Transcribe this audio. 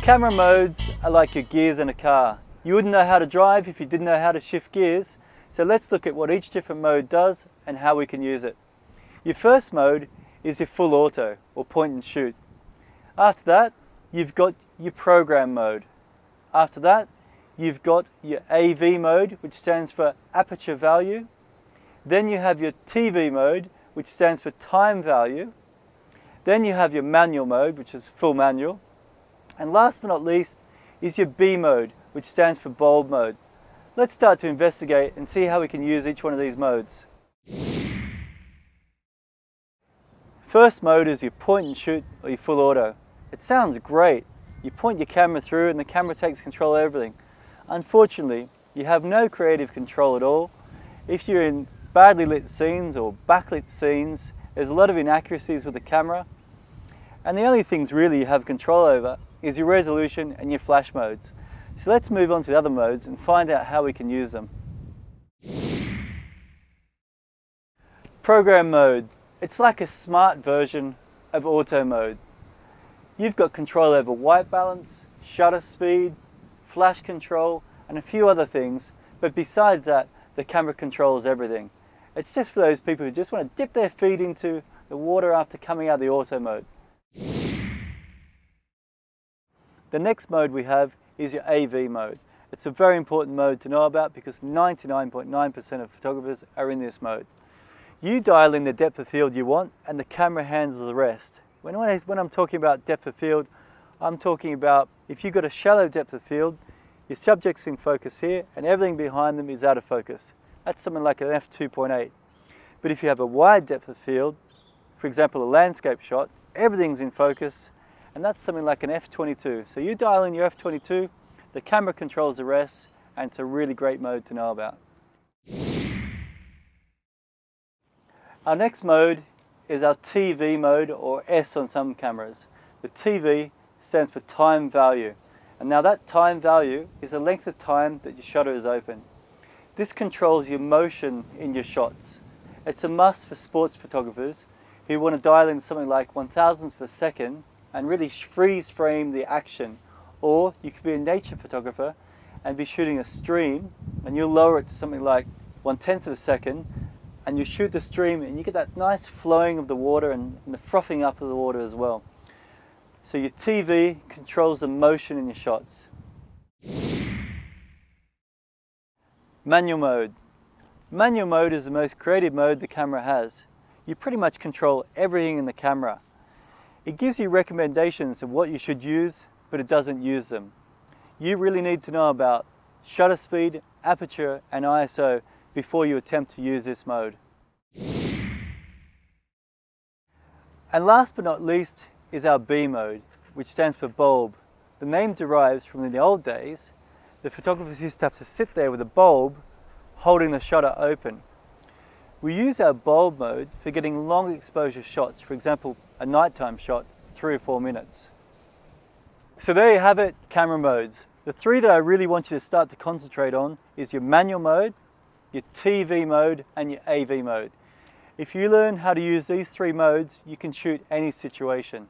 Camera modes are like your gears in a car. You wouldn't know how to drive if you didn't know how to shift gears, so let's look at what each different mode does and how we can use it. Your first mode is your full auto, or point and shoot. After that, you've got your program mode. After that, you've got your AV mode, which stands for aperture value. Then you have your TV mode, which stands for time value. Then you have your manual mode, which is full manual. And last but not least is your B mode, which stands for bulb mode. Let's start to investigate and see how we can use each one of these modes. First mode is your point and shoot, or your full auto. It sounds great. You point your camera through and the camera takes control of everything. Unfortunately, you have no creative control at all. If you're in badly lit scenes or backlit scenes, there's a lot of inaccuracies with the camera. And the only things really you have control over is your resolution and your flash modes. So let's move on to the other modes and find out how we can use them. Program mode. It's like a smart version of auto mode. You've got control over white balance, shutter speed, flash control, and a few other things, but besides that, the camera controls everything. It's just for those people who just want to dip their feet into the water after coming out of the auto mode. The next mode we have is your AV mode. It's a very important mode to know about because 99.9% of photographers are in this mode. You dial in the depth of field you want and the camera handles the rest. When I'm talking about depth of field, I'm talking about if you've got a shallow depth of field, your subject's in focus here and everything behind them is out of focus. That's something like an f2.8. But if you have a wide depth of field, for example a landscape shot, everything's in focus, and that's something like an f22. So you dial in your f22, the camera controls the rest, and it's a really great mode to know about. Our next mode is our TV mode, or S on some cameras. The TV stands for time value. And now that time value is the length of time that your shutter is open. This controls your motion in your shots. It's a must for sports photographers who want to dial in something like 1,000th of a second and really freeze frame the action. Or you could be a nature photographer and be shooting a stream and you'll lower it to something like 1/10 of a second and you shoot the stream and you get that nice flowing of the water and the frothing up of the water as well. So your TV controls the motion in your shots. Manual mode. Manual mode is the most creative mode the camera has. You pretty much control everything in the camera. It gives you recommendations of what you should use, but it doesn't use them. You really need to know about shutter speed, aperture, and ISO before you attempt to use this mode. And last but not least is our B mode, which stands for bulb. The name derives from in the old days, the photographers used to have to sit there with a bulb holding the shutter open. We use our bulb mode for getting long exposure shots, for example, a nighttime shot, 3 or 4 minutes. So there you have it, camera modes. The three that I really want you to start to concentrate on is your manual mode, your TV mode, and your AV mode. If you learn how to use these three modes, you can shoot any situation.